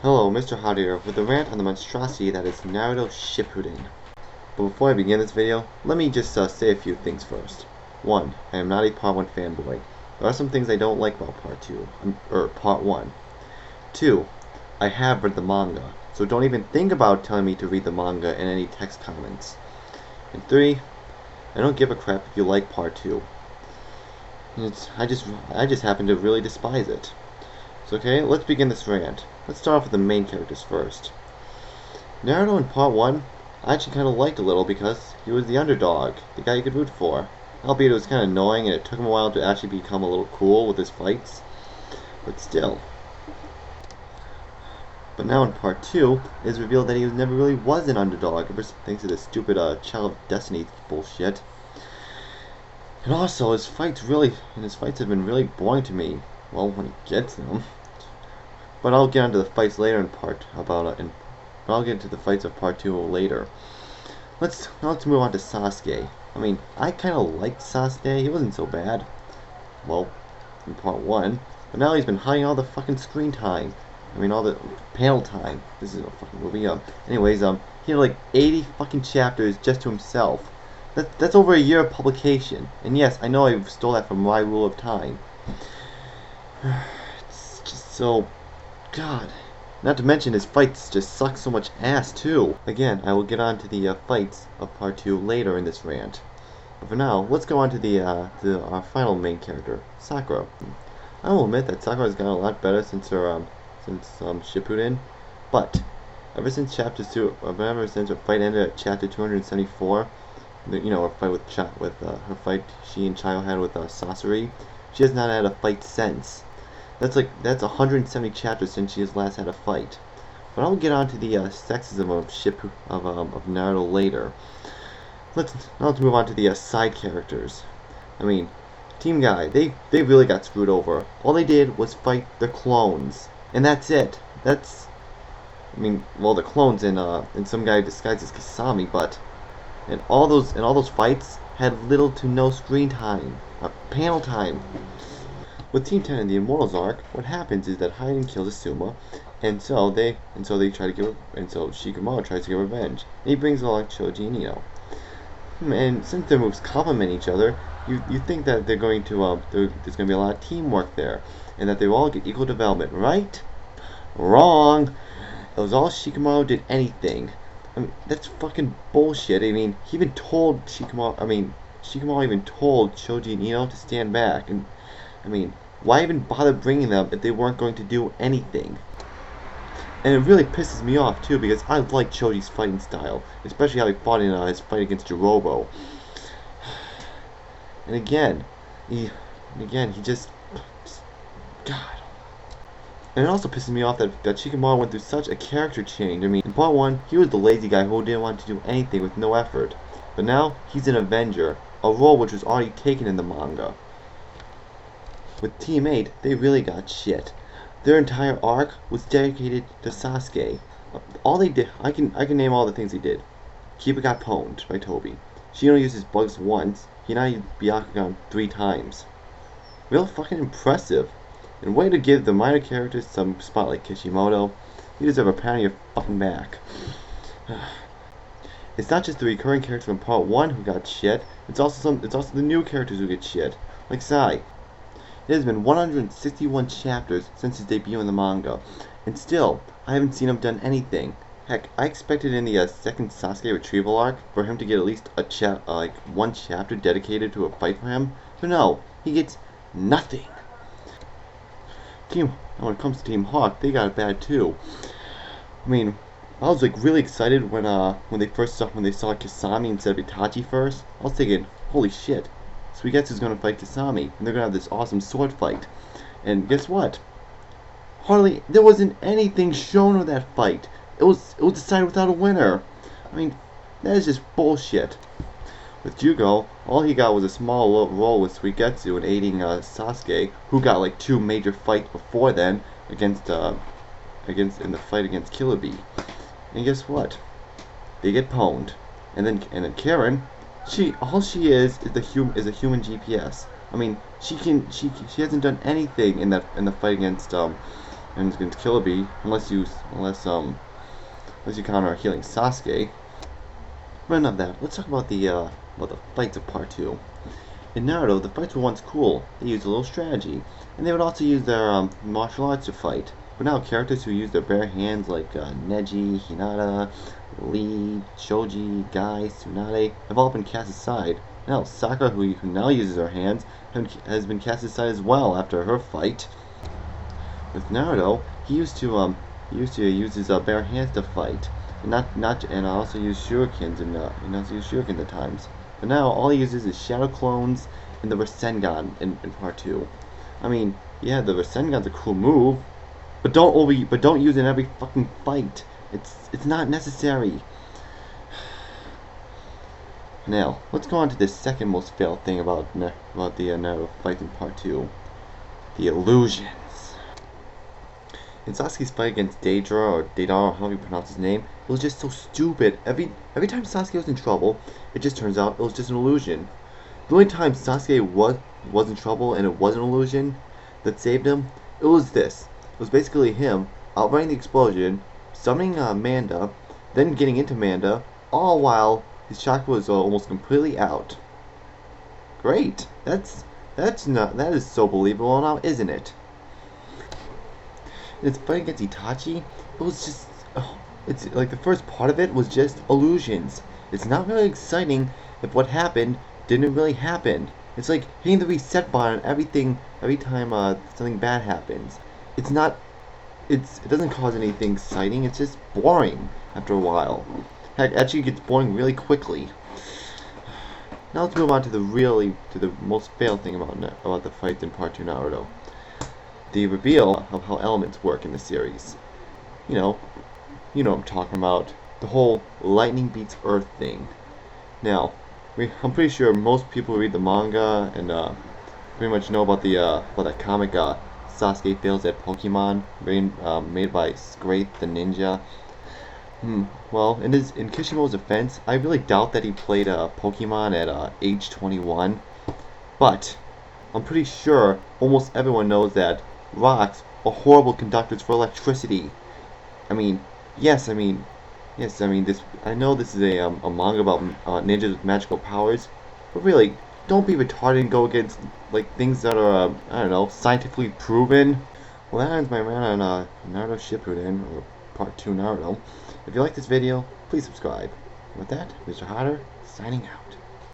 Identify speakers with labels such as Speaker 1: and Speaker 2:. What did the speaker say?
Speaker 1: Hello, mrhotter here, with a rant on the monstrosity that is Naruto Shippuden. But before I begin this video, let me just say a few things first. 1. I am not a Part 1 fanboy. There are some things I don't like about Part 2, or Part 1. 2. I have read the manga, so don't even think about telling me to read the manga in any text comments. And 3. I don't give a crap if you like Part 2. I just happen to really despise it. So okay, let's begin this rant. Let's start off with the main characters first. Naruto in Part 1, I actually kind of liked a little because he was the underdog, the guy you could root for. Albeit it was kind of annoying and it took him a while to actually become a little cool with his fights. But still. But now in Part 2, it is revealed that he never really was an underdog, ever thanks to this stupid Child of Destiny bullshit. And also, his fights have been really boring to me. Well, when he gets them. But I'll get into the fights later I'll get into the fights of Part 2 later. Let's move on to Sasuke. I mean, I kind of liked Sasuke. He wasn't so bad. Well, in Part 1. But now he's been hiding all the fucking screen time. I mean, all the panel time. This is a fucking movie. Anyways, he had like 80 fucking chapters just to himself. That's over a year of publication. And yes, I know I stole that from My Rule of Time. It's just so... God. Not to mention his fights just suck so much ass too. Again, I will get on to the fights of Part 2 later in this rant. But for now, let's go on to our final main character, Sakura. I will admit that Sakura has gotten a lot better since Shippuden, but ever since her fight ended at chapter 274, her fight she and Chayo had with Sasori, she has not had a fight since. That's 170 chapters since she has last had a fight. But I'll get on to the sexism of Naruto later. Let's move on to the side characters. I mean, Team Guy, they really got screwed over. All they did was fight their clones, and that's it. The clones and some guy disguised as Kasami, but and all those fights had little to no screen time, panel time. With Team 10 in the Immortals arc, what happens is that Hayden kills Asuma, and so Shikamaru tries to get revenge, and he brings along Choji and Ino. And since their moves complement each other, you think that there's going to be a lot of teamwork there, and that they will all get equal development, right? Wrong. It was all Shikamaru did anything. I mean, that's fucking bullshit. I mean, he even told Shikamaru even told Choji and Ino to stand back, and I mean, why even bother bringing them if they weren't going to do anything? And it really pisses me off too, because I like Choji's fighting style, especially how he fought in his fight against Jirobo. And again, he just God. And it also pisses me off that Shikamaru went through such a character change. I mean, in Part 1, he was the lazy guy who didn't want to do anything with no effort. But now, he's an Avenger, a role which was already taken in the manga. With Team 8, they really got shit. Their entire arc was dedicated to Sasuke. All they did, I can name all the things they did. Kiba got pwned by Toby. Shino used his bugs once. Hinata used Byakugan 3 times. Real fucking impressive. And way to give the minor characters some spotlight. Kishimoto, you deserve a pat on your fucking back. It's not just the recurring characters from Part 1 who got shit. It's also the new characters who get shit, like Sai. It has been 161 chapters since his debut in the manga, and still, I haven't seen him done anything. Heck, I expected in the second Sasuke retrieval arc for him to get at least one chapter dedicated to a fight for him, but no, he gets nothing. When it comes to Team Hawk, they got it bad too. I mean, I was really excited when they saw Kasami instead of Itachi first. I was thinking, holy shit. Suigetsu's gonna fight Kasami, and they're gonna have this awesome sword fight. And guess what? There wasn't anything shown of that fight. It was decided without a winner. I mean, that is just bullshit. With Jugo, all he got was a small role with Suigetsu in aiding Sasuke, who got 2 major fights before then in the fight against Killer Bee. And guess what? They get pwned. And then Karen. All she is a human GPS. I mean, she hasn't done anything in the fight against and he's going to kill a bee unless you counter healing Sasuke. But enough of that. Let's talk about the fights of part 2. In Naruto, the fights were once cool. They used a little strategy, and they would also use their martial arts to fight. But now characters who use their bare hands like Neji, Hinata, Lee, Shoji, Guy, Tsunade have all been cast aside. Now Sakura, who now uses her hands, has been cast aside as well after her fight. With Naruto, he used to use his bare hands to fight, and also use shurikens at times. But now all he uses is shadow clones and the Rasengan in part 2. I mean, yeah, the Rasengan's a cool move, but don't use it in every fucking fight. It's not necessary. Now, let's go on to the second most failed thing about the Naruto fight in part 2. The illusions. In Sasuke's fight against Deidara, or however you pronounce his name, it was just so stupid. Every time Sasuke was in trouble, it just turns out it was just an illusion. The only time Sasuke was in trouble and it was an illusion that saved him, it was this. It was basically him outrunning the explosion, summoning Manda, then getting into Manda, all while his chakra was almost completely out. Great. That is so believable now, isn't it? In its fight against Itachi, it was just, it's like the first part of it was just illusions. It's not really exciting if what happened didn't really happen. It's like hitting the reset button on every time something bad happens. It doesn't cause anything exciting. It's just boring after a while. Heck, actually, it gets boring really quickly. Now let's move on to the most failed thing about the fights in Part 2 Naruto. The reveal of how elements work in the series. You know what I'm talking about. The whole lightning beats earth thing. Now, I'm pretty sure most people who read the manga and pretty much know about that comic Sasuke Fails at Pokemon, made by Scrape the Ninja. Well, in Kishimoto's defense, I really doubt that he played Pokemon at age 21. But I'm pretty sure almost everyone knows that rocks are horrible conductors for electricity. I know this is a manga about ninjas with magical powers, but really, don't be retarded and go against things that are scientifically proven. Well, that ends my rant on Naruto Shippuden, or Part 2 Naruto. If you like this video, please subscribe. With that, Mr. Hotter, signing out.